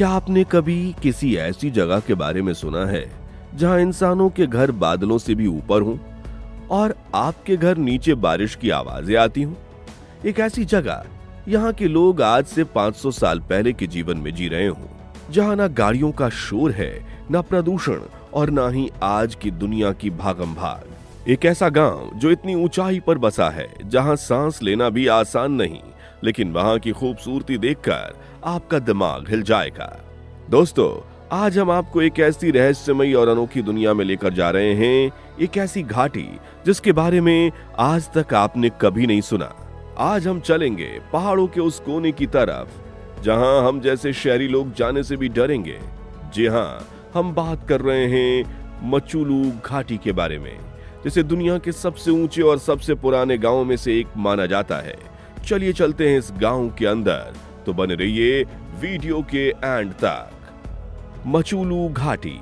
क्या आपने कभी किसी ऐसी जगह के बारे में सुना है जहां इंसानों के घर बादलों से भी ऊपर हों और आपके घर नीचे बारिश की आवाजें आती हों? एक ऐसी जगह यहाँ के लोग आज से 500 साल पहले के जीवन में जी रहे हों, जहां ना गाड़ियों का शोर है, ना प्रदूषण और ना ही आज की दुनिया की भागम भाग। एक ऐसा गांव जो इतनी ऊंचाई पर बसा है जहां सांस लेना भी आसान नहीं, लेकिन वहां की खूबसूरती देखकर आपका दिमाग हिल जाएगा। दोस्तों, आज हम आपको एक ऐसी रहस्यमयी और अनोखी दुनिया में लेकर जा रहे हैं, एक ऐसी घाटी जिसके बारे में आज तक आपने कभी नहीं सुना। आज हम चलेंगे पहाड़ों के उस कोने की तरफ जहां हम जैसे शहरी लोग जाने से भी डरेंगे। जी हाँ, हम बात कर रहे हैं मचुलू घाटी के बारे में, जिसे दुनिया के सबसे ऊंचे और सबसे पुराने गांवों में से एक माना जाता है। चलिए चलते हैं इस गांव के अंदर, तो बने रहिए वीडियो के एंड तक। मचुलू घाटी।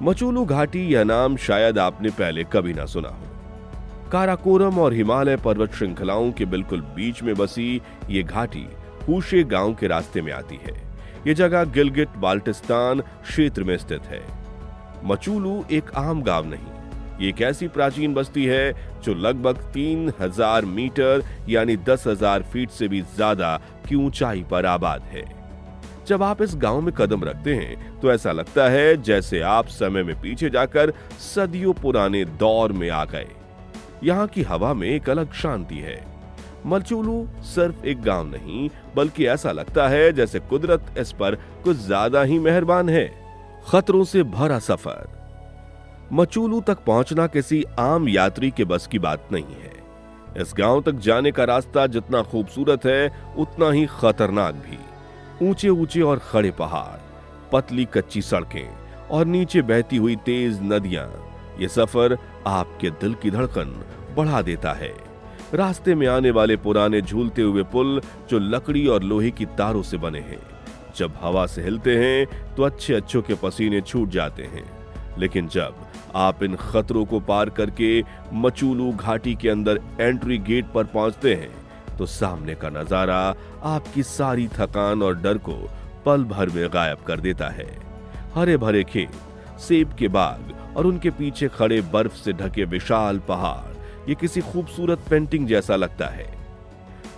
मचुलू घाटी यह नाम शायद आपने पहले कभी ना सुना हो। काराकोरम और हिमालय पर्वत श्रृंखलाओं के बिल्कुल बीच में बसी ये घाटी हूशे गांव के रास्ते में आती है। ये जगह गिलगिट बाल्टिस्तान क्षेत्र में स्थित है। मचुलू एक आम गांव नहीं, ये एक ऐसी प्राचीन बस्ती है जो लगभग 3000 मीटर यानी 10,000 फीट से भी ज्यादा की ऊंचाई पर आबाद है। जब आप इस गांव में कदम रखते हैं तो ऐसा लगता है जैसे आप समय में पीछे जाकर सदियों पुराने दौर में आ गए। यहाँ की हवा में एक अलग शांति है। मचुलू सिर्फ एक गांव नहीं, बल्कि ऐसा लगता है जैसे कुदरत इस पर कुछ ज्यादा ही मेहरबान है। खतरों से भरा सफर। मचुलू तक पहुंचना किसी आम यात्री के बस की बात नहीं है। इस गांव तक जाने का रास्ता जितना खूबसूरत है, उतना ही खतरनाक भी। ऊंचे ऊंचे और खड़े पहाड़, पतली कच्ची सड़कें और नीचे बहती हुई तेज नदियां, ये सफर आपके दिल की धड़कन बढ़ा देता है। रास्ते में आने वाले पुराने झूलते हुए पुल जो लकड़ी और लोहे की तारों से बने हैं, जब हवा से हिलते हैं तो अच्छे अच्छों के पसीने छूट जाते हैं। लेकिन जब आप इन खतरों को पार करके मचुलू घाटी के अंदर एंट्री गेट पर पहुंचते हैं तो सामने का नजारा आपकी सारी थकान और डर को पल भर में गायब कर देता है। हरे भरे खेत, सेब के बाग और उनके पीछे खड़े बर्फ से ढके विशाल पहाड़, ये किसी खूबसूरत पेंटिंग जैसा लगता है।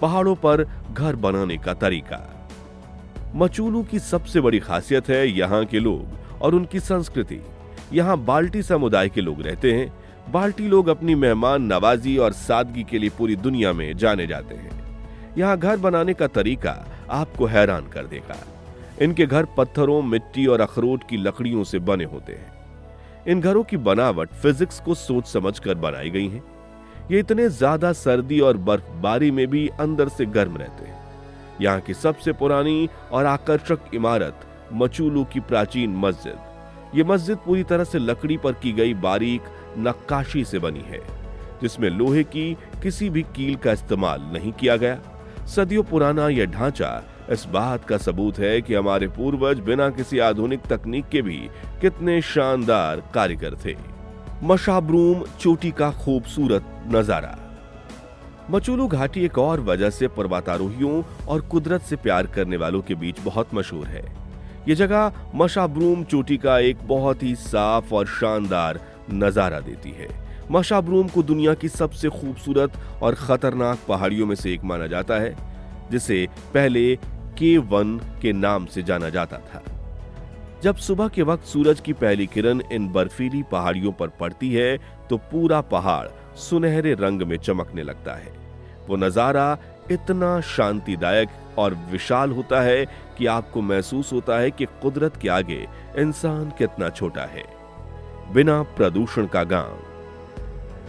पहाड़ों पर घर बनाने का तरीका। मचुलू की सबसे बड़ी खासियत है यहाँ के लोग और उनकी संस्कृति। यहाँ बाल्टी समुदाय के लोग रहते हैं। बाल्टी लोग अपनी मेहमान नवाजी और सादगी के लिए पूरी दुनिया में जाने जाते हैं। यहाँ घर बनाने का तरीका आपको हैरान कर देगा। इनके घर पत्थरों, मिट्टी और अखरोट की लकड़ियों से बने होते हैं। इन घरों की बनावट फिजिक्स को सोच समझकर बनाई गई है। ये इतने ज्यादा सर्दी और बर्फबारी में भी अंदर से गर्म रहते हैं। यहाँ की सबसे पुरानी और आकर्षक इमारत मचुलू की प्राचीन मस्जिद। ये मस्जिद पूरी तरह से लकड़ी पर की गई बारीक नक्काशी से बनी है, जिसमें लोहे की किसी भी कील का इस्तेमाल नहीं किया गया। सदियों पुराना यह ढांचा इस बात का सबूत है कि हमारे पूर्वज बिना किसी आधुनिक तकनीक के भी कितने शानदार कारीगर थे। मशाब्रूम चोटी का खूबसूरत नजारा। मचुलू घाटी एक और वजह से पर्वतारोहियों और कुदरत से प्यार करने वालों के बीच बहुत मशहूर है। ये जगह मशाब्रूम चोटी का एक बहुत ही साफ और शानदार नजारा देती है। मशाब्रूम को दुनिया की सबसे खूबसूरत और खतरनाक पहाड़ियों में से एक माना जाता है, जिसे पहले K1 के नाम से जाना जाता था। जब सुबह के वक्त सूरज की पहली किरण इन बर्फीली पहाड़ियों पर पड़ती है तो पूरा पहाड़ सुनहरे रंग में चमकने लगता है। वो नजारा इतना शांतिदायक और विशाल होता है कि आपको महसूस होता है कि कुदरत के आगे इंसान कितना छोटा है। बिना प्रदूषण का गांव।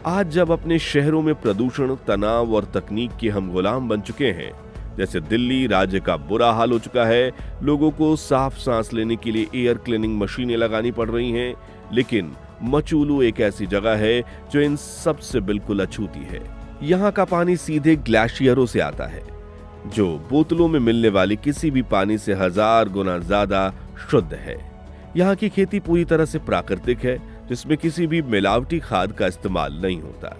आज जब अपने शहरों में प्रदूषण, तनाव और तकनीक के हम गुलाम बन चुके हैं, जैसे दिल्ली राज्य का बुरा हाल हो चुका है, लोगों को साफ सांस लेने के लिए एयर क्लीनिंग मशीनें लगानी पड़ रही हैं, लेकिन मचुलू एक ऐसी जगह है जो इन सब से बिल्कुल अछूती है। यहाँ का पानी सीधे ग्लेशियरों से आता है, जो बोतलों में मिलने वाली किसी भी पानी से 1000 गुना ज्यादा शुद्ध है। यहाँ की खेती पूरी तरह से प्राकृतिक है, जिसमें किसी भी मिलावटी खाद का इस्तेमाल नहीं होता।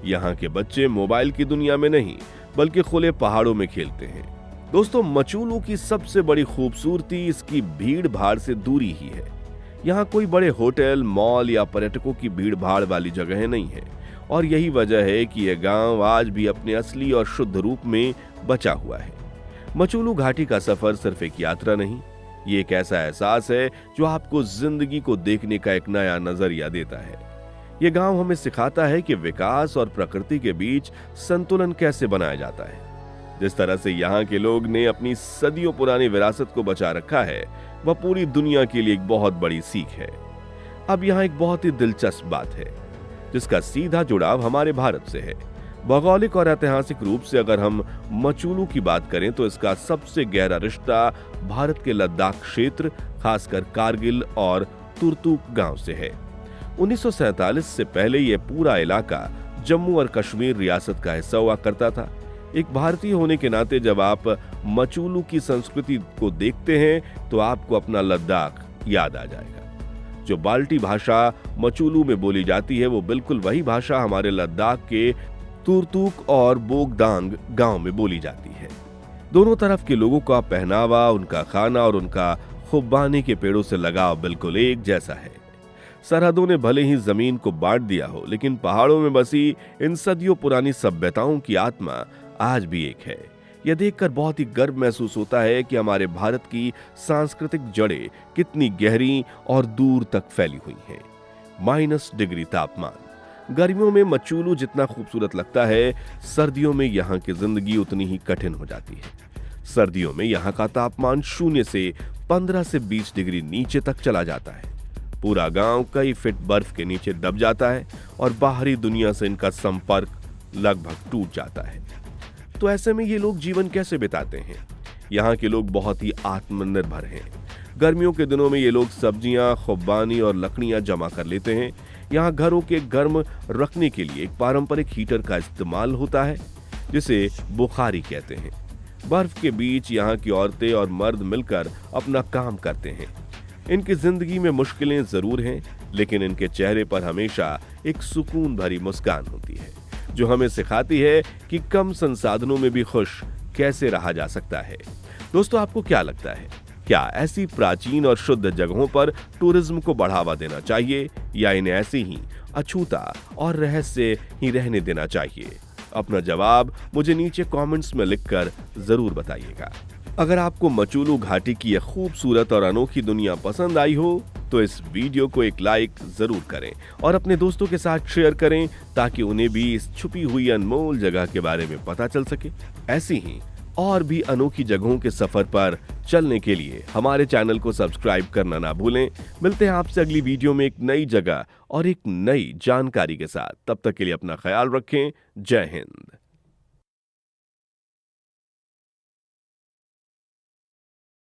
यहाँ के बच्चे मोबाइल की दुनिया में नहीं, बल्कि खुले पहाड़ों में खेलते हैं। दोस्तों, मचुलू की सबसे बड़ी खूबसूरती इसकी भीड़ भाड़ से दूरी ही है। यहाँ कोई बड़े होटल, मॉल या पर्यटकों की भीड़ भाड़ वाली जगहें नहीं है और यही वजह है कि यह गांव आज भी अपने असली और शुद्ध रूप में बचा हुआ है। मचुलू घाटी का सफर सिर्फ एक यात्रा नहीं, ये एक ऐसा एहसास है जो आपको जिंदगी को देखने का एक नया नजरिया देता है। ये गांव हमें सिखाता है कि विकास और प्रकृति के बीच संतुलन कैसे बनाया जाता है। जिस तरह से यहाँ के लोग ने अपनी सदियों पुरानी विरासत को बचा रखा है, वह पूरी दुनिया के लिए एक बहुत बड़ी सीख है। अब यहाँ एक बहुत ही दिलचस्प बात है जिसका सीधा जुड़ाव हमारे भारत से है। भौगोलिक और ऐतिहासिक रूप से अगर हम मचुलू की बात करें तो इसका सबसे गहरा रिश्ता भारत के लद्दाख क्षेत्र, खासकर कारगिल और तुर्तुक गांव से है। 1947 से पहले यह पूरा इलाका जम्मू और कश्मीर रियासत का हिस्सा हुआ करता था। एक भारतीय होने के नाते जब आप मचुलू की संस्कृति को देखते हैं तो आपको अपना लद्दाख याद आ जाएगा। जो बाल्टी भाषा मचुलू में बोली जाती है वो बिल्कुल वही भाषा हमारे लद्दाख के तुर्तुक और बोगदांग गांव में बोली जाती है। दोनों तरफ के लोगों का पहनावा, उनका खाना और उनका खुबानी के पेड़ों से लगाव बिल्कुल एक जैसा है। सरहदों ने भले ही जमीन को बांट दिया हो, लेकिन पहाड़ों में बसी इन सदियों पुरानी सभ्यताओं की आत्मा आज भी एक है। यह देखकर बहुत ही गर्व महसूस होता है कि हमारे भारत की सांस्कृतिक जड़ें कितनी गहरी और दूर तक फैली हुई हैं। -डिग्री तापमान, गर्मियों में मचुलू जितना खूबसूरत लगता है, सर्दियों में यहाँ की जिंदगी उतनी ही कठिन हो जाती है। सर्दियों में यहाँ का तापमान 0 से 15 से 20 डिग्री नीचे तक चला जाता है। पूरा गांव कई फीट बर्फ के नीचे दब जाता है और बाहरी दुनिया से इनका संपर्क लगभग टूट जाता है। तो ऐसे में ये लोग जीवन कैसे बिताते हैं? यहाँ के लोग बहुत ही आत्मनिर्भर हैं। गर्मियों के दिनों में ये लोग सब्जियां, खुबानी और लकड़ियां जमा कर लेते हैं। यहाँ घरों के गर्म रखने के लिए एक पारंपरिक हीटर का इस्तेमाल होता है जिसे बुखारी कहते हैं। बर्फ के बीच यहाँ की औरतें और मर्द मिलकर अपना काम करते हैं। इनकी जिंदगी में मुश्किलें जरूर हैं, लेकिन इनके चेहरे पर हमेशा एक सुकून भरी मुस्कान होती है जो हमें सिखाती है कि कम संसाधनों में भी खुश कैसे रहा जा सकता है। दोस्तों, आपको क्या लगता है? क्या ऐसी प्राचीन और शुद्ध जगहों पर टूरिज्म को बढ़ावा देना चाहिए या इन्हें ऐसे ही अछूता और रहस्य ही रहने देना चाहिए? अपना जवाब मुझे नीचे कमेंट्स में लिखकर जरूर बताइएगा। अगर आपको मचुलू घाटी की यह खूबसूरत और अनोखी दुनिया पसंद आई हो तो इस वीडियो को एक लाइक जरूर करें और अपने दोस्तों के साथ शेयर करें ताकि उन्हें भी इस छुपी हुई अनमोल जगह के बारे में पता चल सके। ऐसी ही और भी अनोखी जगहों के सफर पर चलने के लिए हमारे चैनल को सब्सक्राइब करना ना भूलें। मिलते हैं आपसे अगली वीडियो में एक नई जगह और एक नई जानकारी के साथ। तब तक के लिए अपना ख्याल रखें। जय हिंद।